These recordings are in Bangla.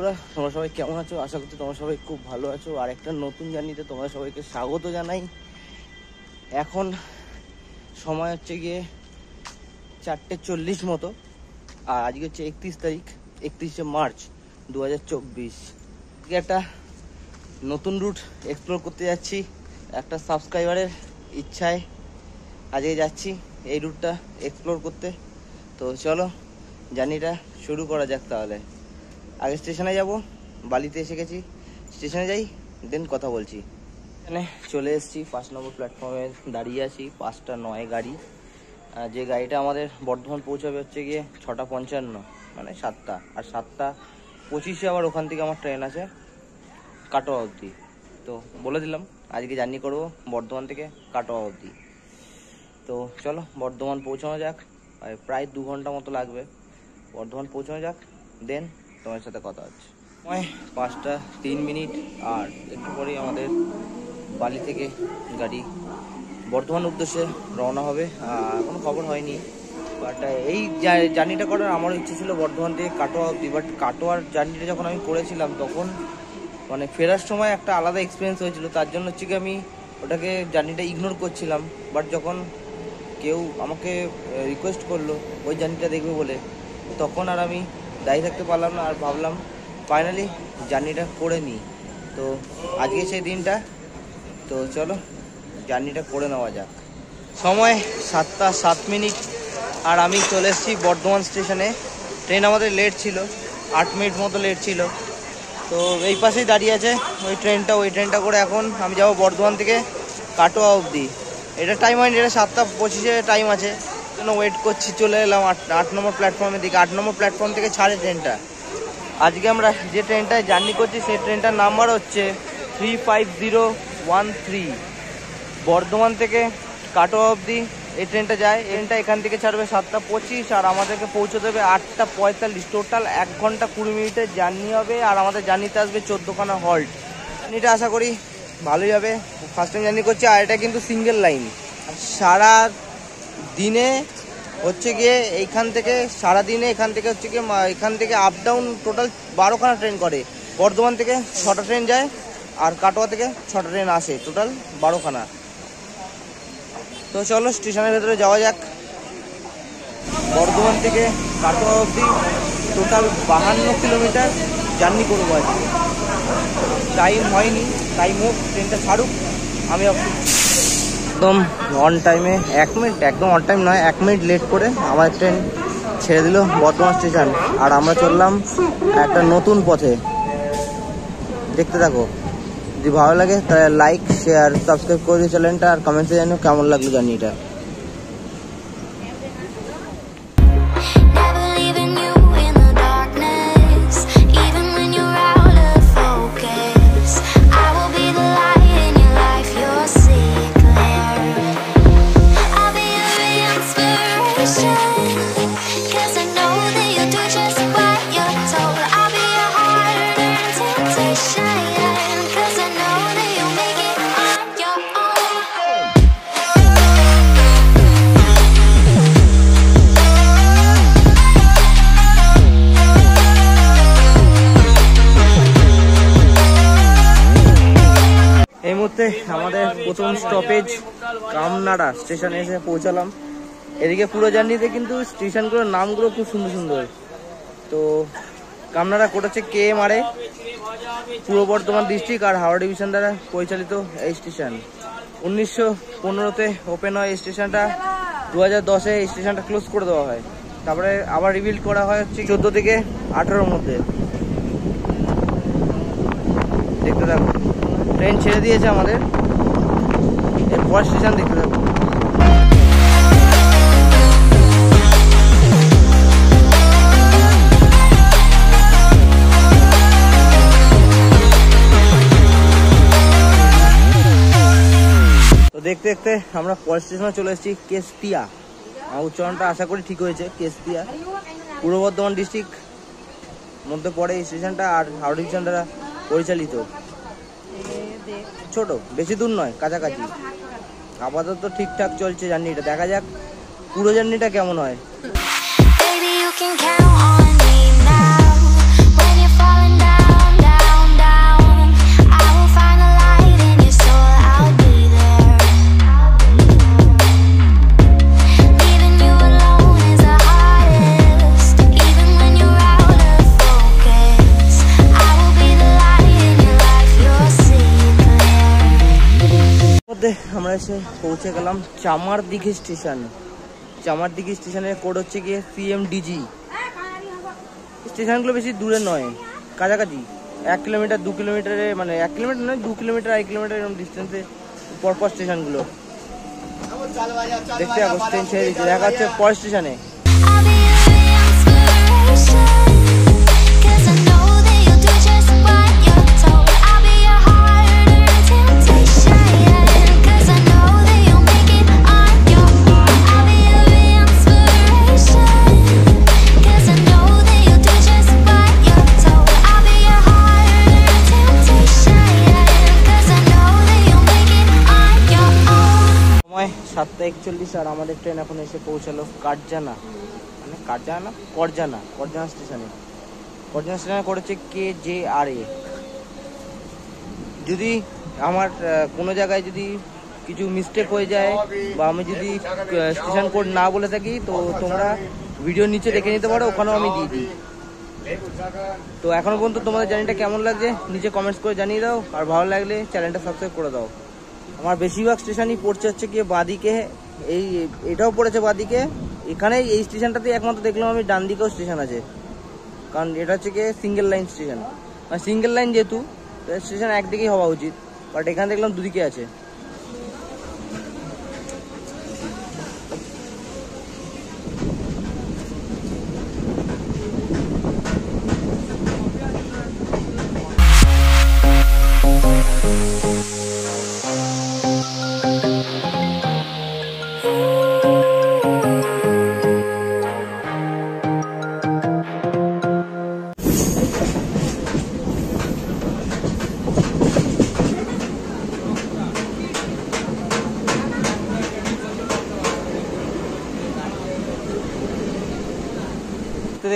বন্ধুরা, তোমরা সবাই কেমন আছো? আশা করছি তোমরা সবাই খুব ভালো আছো। আর একটা নতুন জার্নিতে তোমরা সবাইকে স্বাগত জানাই। এখন সময় হচ্ছে গিয়ে 4:40 মতো, আর আজকে হচ্ছে 31 তারিখ, 31শে মার্চ 2024। একটা নতুন রুট এক্সপ্লোর করতে যাচ্ছি, একটা সাবস্ক্রাইবারের ইচ্ছায় আজকে যাচ্ছি এই রুটটা এক্সপ্লোর করতে। তো চলো জার্নিটা শুরু করা যাক। তাহলে আগে স্টেশনে যাব, বালিতে এসে গেছি, স্টেশনে যাই, দেন কথা বলছি। এখানে চলে এসেছি, 5 নম্বর প্ল্যাটফর্মে দাঁড়িয়ে আছি। 5টা 9 গাড়ি, যে গাড়িটা আমাদের বর্ধমান পৌঁছাবে হচ্ছে গিয়ে 6:55, মানে 7টা। আর 7:25 আবার ওখান থেকে আমার ট্রেন আছে কাটোয়া অবধি। তো বলে দিলাম আজকে জার্নি করব বর্ধমান থেকে কাটোয়া অবধি। তো চলো বর্ধমান পৌঁছানো যাক, প্রায় 2 ঘন্টা মতো লাগবে। বর্ধমান পৌঁছানো যাক, দেন তোমার সাথে কথা হচ্ছে। 5:03, আর একটু পরেই আমাদের বালি থেকে গাড়ি বর্ধমান উদ্দেশ্যে রওনা হবে। কোনো খবর হয়নি, বাট এই জার্নিটা করার আমারও ইচ্ছে ছিল বর্ধমান থেকে কাটোয়া অবধি। বাট কাটোয়ার জার্নিটা যখন আমি করেছিলাম তখন মানে ফেরার সময় একটা আলাদা এক্সপিরিয়েন্স হয়েছিল, তার জন্য হচ্ছে কি আমি ওটাকে জার্নিটা ইগনোর করছিলাম। বাট যখন কেউ আমাকে রিকোয়েস্ট করলো ওই জার্নিটা দেখবে বলে, তখন আর আমি দায়ী থাকতে পারলাম না, আর ভাবলাম ফাইনালি জার্নিটা করে নিই। তো আজকে সেই দিনটা, তো চলো জার্নিটা করে নেওয়া যাক। সময় 7:07, আর আমি চলে এসেছি বর্ধমান স্টেশনে। ট্রেন আমাদের লেট ছিল, 8 মিনিট মতো লেট ছিল। তো এই পাশেই দাঁড়িয়ে আছে ওই ট্রেনটা করে এখন আমি যাব বর্ধমান থেকে কাটোয়া অবধি। এটা টাইম হয়নি, এটা 7:25 টাইম আছে, জন্য ওয়েট করছি। চলে এলাম 8 নম্বর প্ল্যাটফর্মের দিকে। 8 নম্বর প্ল্যাটফর্ম থেকে ছাড়ে ট্রেনটা। আজকে আমরা যে ট্রেনটায় জার্নি করছি সেই ট্রেনটার নাম্বার হচ্ছে 35013, বর্ধমান থেকে কাটোয়া অবধি এই ট্রেনটা যায়। ট্রেনটা এখান থেকে ছাড়বে 7:25, আর আমাদেরকে পৌঁছে দেবে 8:45। টোটাল 1 ঘন্টা 20 মিনিটের জার্নি হবে। আর আমাদের জার্নিতে আসবে 14খানা হল্ট। জার্নিটা আশা করি ভালোই হবে, ফার্স্ট টাইম জার্নি করছি। আর এটা কিন্তু সিঙ্গেল লাইন, সারা দিনে হচ্ছে গিয়ে এইখান থেকে সারাদিনে এখান থেকে হচ্ছে গিয়ে এখান থেকে আপ ডাউন টোটাল 12খানা ট্রেন করে। বর্ধমান থেকে 6টা ট্রেন যায়, আর কাটোয়া থেকে 6টা ট্রেন আসে, টোটাল 12খানা। তো চলো স্টেশনের ভেতরে যাওয়া যাক। বর্ধমান থেকে কাটোয়া অবধি টোটাল 52 কিলোমিটার জার্নি করবো আজকে। টাইম হয়নি, টাইম হোক, ট্রেনটা ছাড়ুক, আমি একদম অন টাইমে 1 মিনিট, একদম অন টাইম নয়, 1 মিনিট লেট করে আমার ট্রেন ছেড়ে দিল বর্ধমান স্টেশন। আর আমরা চললাম একটা নতুন পথে, দেখতে থাকো। যদি ভালো লাগে তাহলে লাইক, শেয়ার, সাবস্ক্রাইব করে দিও চ্যানেলটা, আর কমেন্টে জানিও কেমন লাগলো জার্নিটা। এই মুহূর্তে আমাদের প্রথম স্টপেজ কামনাড়া স্টেশনে এসে পৌঁছালাম। এদিকে পুরো জার্নিতে কিন্তু স্টেশনগুলোর নামগুলো খুব সুন্দর সুন্দর। তো কামনাড়া কোটা হচ্ছে KMRA, পূর্ব বর্ধমান ডিস্ট্রিক্ট আর হাওড়া ডিভিশন দ্বারা পরিচালিত এই স্টেশন। 1915-তে ওপেন হয় এই স্টেশনটা। 2010-এ এই স্টেশনটা ক্লোজ করে দেওয়া হয়, তারপরে আবার রিবিল্ড করা হয় হচ্ছে 14 থেকে 18-র মধ্যে। দেখতে থাকো, ট্রেন ছেড়ে দিয়েছে আমাদের, এরপর স্টেশন দেখতে থাকো। তো দেখতে দেখতে আমরা পরের স্টেশনে চলে এসেছি, কেশটিয়া। আমার উচ্চারণটা আশা করি ঠিক হয়েছে, কেশটিয়া। পূর্ব বর্ধমান ডিস্ট্রিক্ট মধ্যে পড়ে এই স্টেশনটা, আর হাওড়া ডিভিশন দ্বারা পরিচালিত। ছোট, বেশি দূর নয়, কাছাকাছি। আপাতত ঠিকঠাক চলছে জার্নিটা, দেখা যাক পুরো জার্নিটা কেমন হয়। Baby, you can count on me now. When you're falling down এসে পৌঁছে গেলাম চামারদিঘি স্টেশন। চামারদিঘি স্টেশনের কোড হচ্ছে গিয়ে CMDG। স্টেশনগুলো বেশি দূরে নয়, কাছাকাছি 1 কিলোমিটার 2 কিলোমিটারে, মানে 1 কিলোমিটার নয় 2 কিলোমিটার 1 কিলোমিটার এরকম ডিস্টেন্সে পরপর স্টেশনগুলো। দেখতে পাবো ট্রেন ছেড়ে দিচ্ছে, দেখা হচ্ছে পর স্টেশনে। সময় 7:41 আর আমাদের ট্রেন এখন এসে পৌঁছালো কারজানা, মানে কারজানা করজানা স্টেশনে। করজানা স্টেশনে করেছে KJRA। যদি আমার কোনো জায়গায় যদি কিছু মিস্টেক হয়ে যায় বা আমি যদি স্টেশন কোড না বলে থাকি, তো তোমরা ভিডিও নিচে দেখে নিতে পারো, ওখানেও আমি দিয়ে দিই। তো এখনো পর্যন্ত তোমাদের জার্নিটা কেমন লাগছে নিচে কমেন্টস করে জানিয়ে দাও, আর ভালো লাগলে চ্যানেলটা সাবস্ক্রাইব করে দাও। আমার বেশিরভাগ স্টেশনই পড়ছে হচ্ছে গিয়ে বাদিকে, এটাও পড়েছে বাদিকে। এখানে এই স্টেশনটাতে একমাত্র দেখলাম আমি ডান দিকেও স্টেশন আছে, কারণ এটা হচ্ছে গিয়ে সিঙ্গেল লাইন স্টেশন। মানে সিঙ্গেল লাইন যেহেতু স্টেশন একদিকেই হওয়া উচিত, বাট এখানে দেখলাম দুদিকে আছে।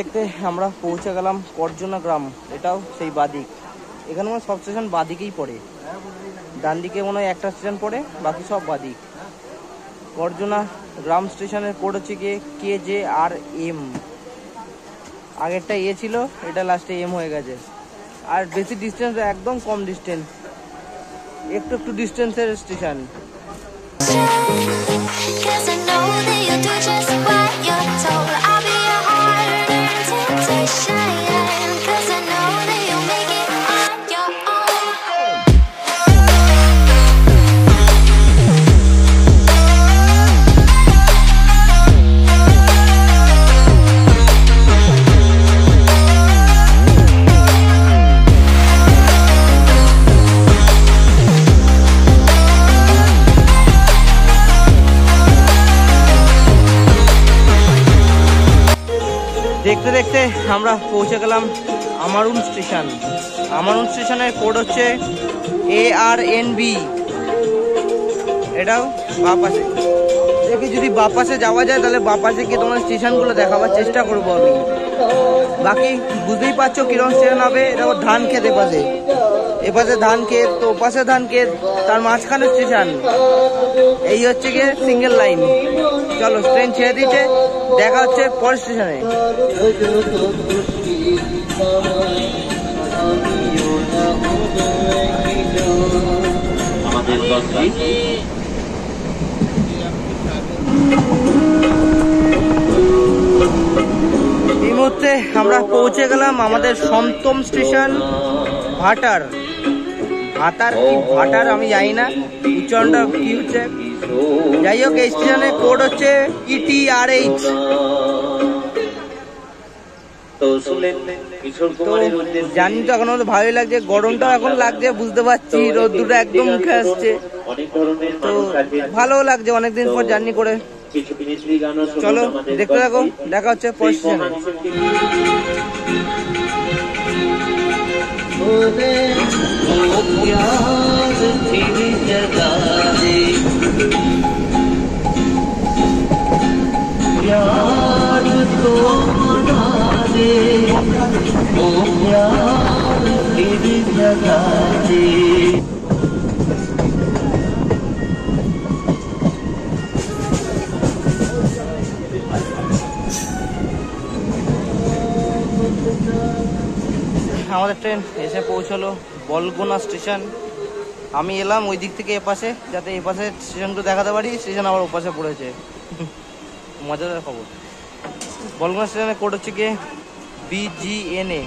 দেখতে আমরা পৌঁছে গেলাম করজনা গ্রাম। এটাও সেই বাদিক, এখানে মানে সব স্টেশন বাদিকেই পড়ে। ডান দিকে মনে হয় একটা স্টেশন পড়ে, বাকি সব বাদিক। করজনা গ্রাম স্টেশনের কোড হচ্ছে গিয়ে KJRM। আগেরটা এ ছিল, এটা লাস্টে M হয়ে গেছে। আর বেশি ডিস্টেন্স, একদম কম ডিস্টেন্স, একটু ডিস্টেন্সের স্টেশন। দেখতে দেখতে আমরা পৌঁছে গেলাম আমারুন স্টেশন। আমারুন স্টেশনের কোড হচ্ছে ARNB। এটাও বাঁ পাশে। দেখি যদি বাঁ পাশে যাওয়া যায় তাহলে বাঁ পাশে গিয়ে তোমার স্টেশনগুলো দেখাবার চেষ্টা করবো আমি। বাকি বুঝতেই পারছো কিরকম স্টেশন হবে। এটা ধান ক্ষেত, এপাশে ধান ক্ষেত, তো ওপাশে ধান ক্ষেত, তার মাঝখানে স্টেশন। এই হচ্ছে গিয়ে সিঙ্গেল লাইন। চলো ট্রেন ছেড়ে দিচ্ছে, দেখা হচ্ছে পরের স্টেশনে। এই মুহূর্তে আমরা পৌঁছে গেলাম আমাদের সপ্তম স্টেশন ভাটার। ভাটার আমি জানি না উচ্চারণটা কি হচ্ছে। যাই হোক, এই স্টেশনের কোড হচ্ছে ETRH। তো জানি তো এখন ভালোই লাগছে, গরমটা এখন লাগছে বুঝতে পারছি, রোদ্দুরটা একদম মুখে আসছে, তো ভালো লাগছে অনেকদিন পর জার্নি করে। চলো দেখতে থাকো, দেখা হচ্ছে পরের স্টেশনে। আমাদের ট্রেন এসে পৌঁছলো বলগোনা স্টেশন। আমি এলাম ওই দিক থেকে এপাশে, যাতে এপাশে স্টেশনটা দেখাতে পারি, স্টেশন আবার ওপাশে পড়েছে। মজাদার খবর। বলগোনা স্টেশনের কোড হচ্ছে গিয়ে BGNA।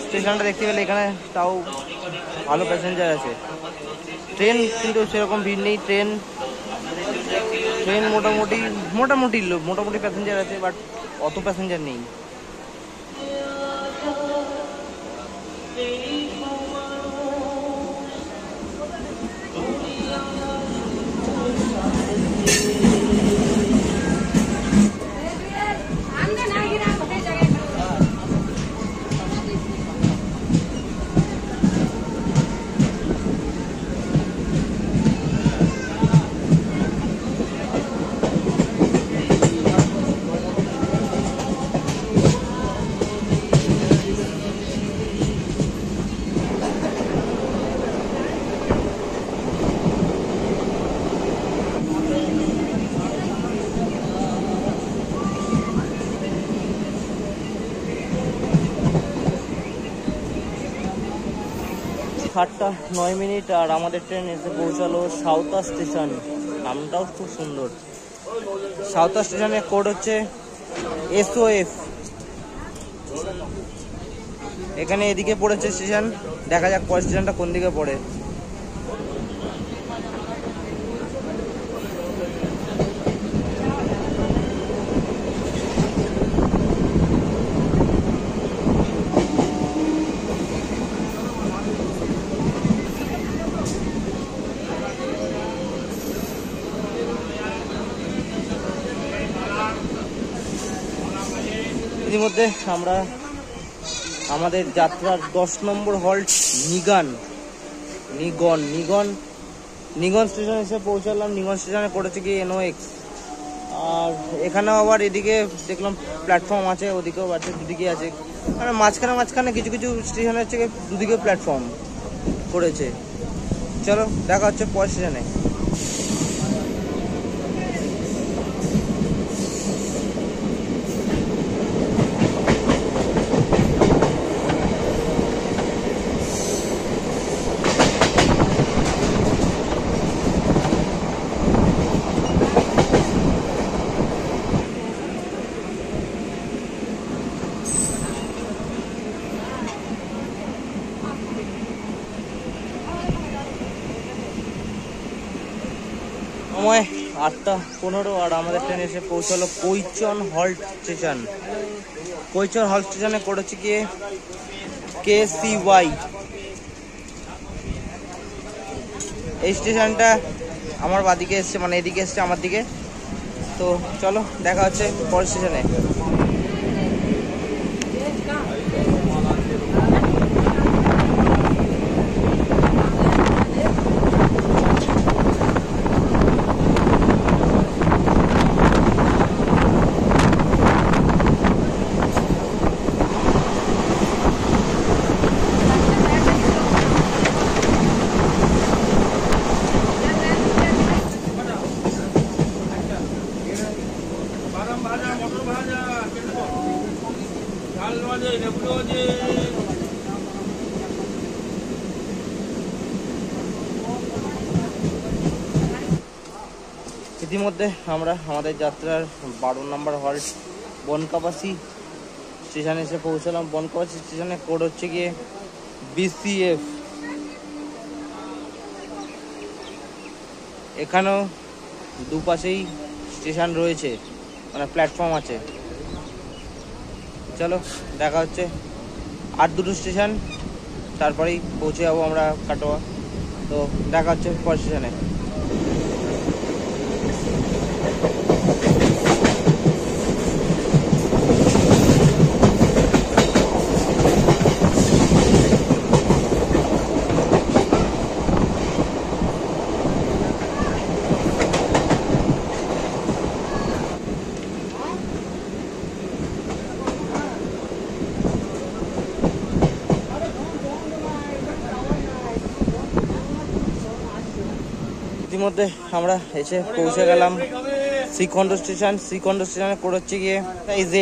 স্টেশনটা দেখতে পেলে এখানে তাও ভালো প্যাসেঞ্জার আছে। ট্রেন কিন্তু সেরকম ভিড় নেই। ট্রেন মোটামুটি প্যাসেঞ্জার আছে, বাট অত প্যাসেঞ্জার নেই। সাতটা 9 মিনিট আর আমাদের ট্রেন এসে পৌঁছালো সাউথা স্টেশন। নামটাও খুব সুন্দর। সাউথা স্টেশনের কোড হচ্ছে SOF। এখানে এদিকে পড়েছে স্টেশন, দেখা যাক পরের স্টেশনটা কোন দিকে পড়ে। ইতিমধ্যে আমরা আমাদের যাত্রার 10 নম্বর হল্ট নিগন স্টেশন এসে পৌঁছালাম। নিগন স্টেশনে পড়েছে কি NOX। আর এখানেও আবার এদিকে দেখলাম প্ল্যাটফর্ম আছে, ওদিকেও আছে, দুদিকে আছে। মানে মাঝখানে কিছু কিছু স্টেশন হচ্ছে দুদিকে প্ল্যাটফর্ম করেছে। চলো দেখা হচ্ছে পরের স্টেশনে। সময় 8:15 আর আমাদের ট্রেন এসে পৌঁছালো কৈচন হল্ট স্টেশন। কৈচন হল্ট স্টেশনে করেছে গিয়ে KCY। এই স্টেশনটা আমার বাদিকে এসছে, মানে এদিকে এসছে আমার দিকে। তো চলো দেখা হচ্ছে পরের স্টেশনে। ইতিমধ্যে আমরা আমাদের যাত্রার 12 নম্বর হল্ট বনকাবাসী স্টেশনে এসে পৌঁছালাম। বনকাবাসী স্টেশনের কোড হচ্ছে গিয়ে BCF। এখানেও দুপাশেই স্টেশন রয়েছে, মানে প্ল্যাটফর্ম আছে। চলো দেখা হচ্ছে। আর দুটো স্টেশন, তারপরেই পৌঁছে যাবো আমরা কাটোয়া। তো দেখা হচ্ছে পরের স্টেশনে। ইতিমধ্যে আমরা এসে পৌঁছে গেলাম শ্রীখণ্ড স্টেশন। শ্রীখণ্ড স্টেশনে কোড হচ্ছে গিয়ে Z।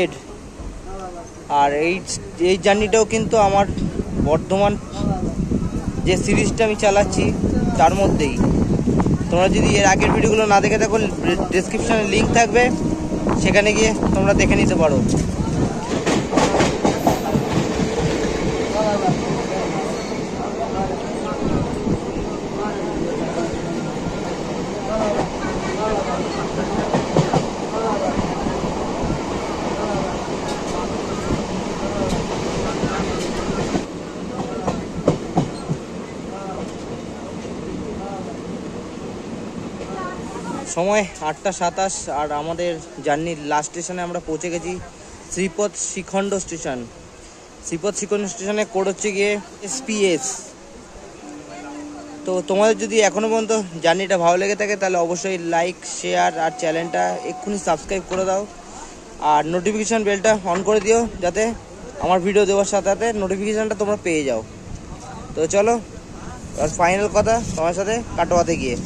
আর এই জার্নিটাও কিন্তু আমার বর্ধমান যে সিরিজটা আমি চালাচ্ছি তার মধ্যেই। তোমরা যদি এর আগের ভিডিওগুলো না দেখে থাকো, ডেসক্রিপশনে লিঙ্ক থাকবে, সেখানে গিয়ে তোমরা দেখে নিতে পারো। সময় 8টা 27 আর আমাদের জার্নির লাস্ট স্টেশনে আমরা পৌঁছে গেছি, শ্রীপদ শিখণ্ড স্টেশন। শ্রীপদ শিখণ্ড স্টেশনে কোড হচ্ছে গিয়ে SPS। তো তোমাদের যদি এখনও পর্যন্ত জার্নিটা ভালো লেগে থাকে তাহলে অবশ্যই লাইক, শেয়ার আর চ্যানেলটা এক্ষুনি সাবস্ক্রাইব করে দাও, আর নোটিফিকেশান বেলটা অন করে দিও যাতে আমার ভিডিও দেওয়ার সাথে সাথে নোটিফিকেশানটা তোমরা পেয়ে যাও। তো চলো, আর ফাইনাল কথা তোমার সাথে কাটোয়াতে গিয়ে।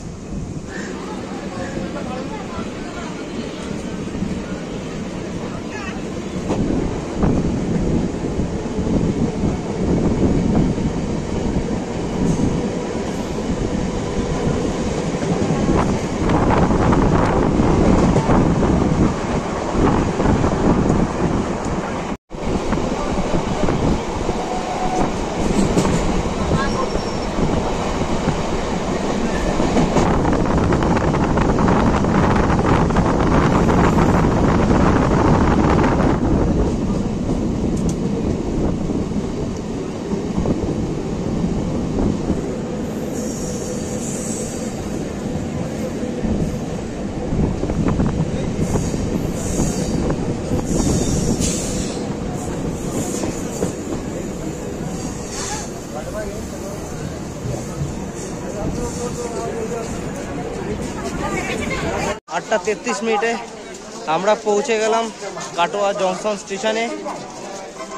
8টা 33 আমরা পৌঁছে গেলাম কাটোয়া জংশন স্টেশনে।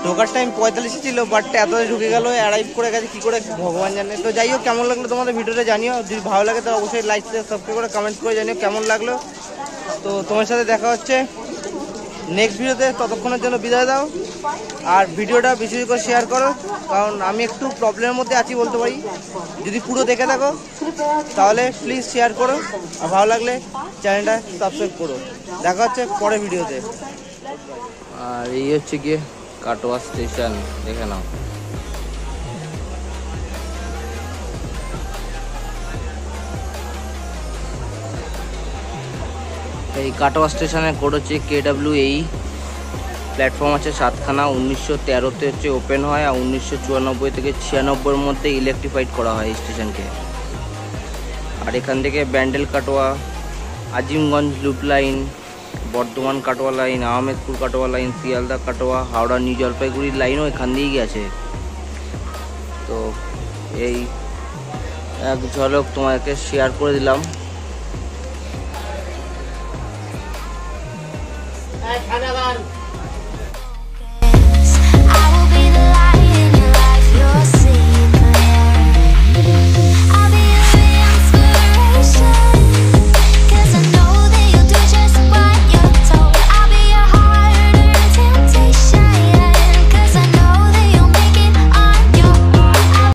ঢোকার টাইম 45 ছিল, বাট এত ঢুকে গেল, অ্যারাইভ করে গেছে কী করে ভগবান জানে। তো যাই হোক, কেমন লাগলো তোমাদের ভিডিওটা জানিও, যদি ভালো লাগে তো অবশ্যই লাইক, সাবস্ক্রাইব করে কমেন্ট করে জানিও কেমন লাগলো। তো তোমার সাথে দেখা হচ্ছে নেক্সট ভিডিওতে, ততক্ষণের জন্য বিদায় দাও। আর ভিডিওটা বেশি করে শেয়ার করো, কারণ আমি একটু প্রবলেমের মধ্যে আছি বলতে পারি। যদি পুরো দেখে থাকো তাহলে প্লিজ শেয়ার করো, আর ভালো লাগলে চ্যানেলটা সাবস্ক্রাইব করো। দেখা হচ্ছে পরের ভিডিওতে। আর এই হচ্ছে গিয়ে কাটোয়া স্টেশন, দেখে নাও। এই কাটোয়া স্টেশনের কোড হচ্ছে KWE। প্ল্যাটফর্ম আছে 7খানা। 1913-তে হচ্ছে ওপেন হয়, আর 1994 থেকে 96-এর মধ্যে ইলেকট্রিফাইড করা হয় এই স্টেশনকে। আর এখান থেকে Bandel Katwa, Azimganj loop line, Bardhaman Katwa line, Ahmedpur Katwa line, Sealdah Katwa, Howrah new জলপাইগুড়ির লাইনও এখান দিয়েই গেছে। তো এই এক ঝলক তোমাকে শেয়ার করে দিলাম।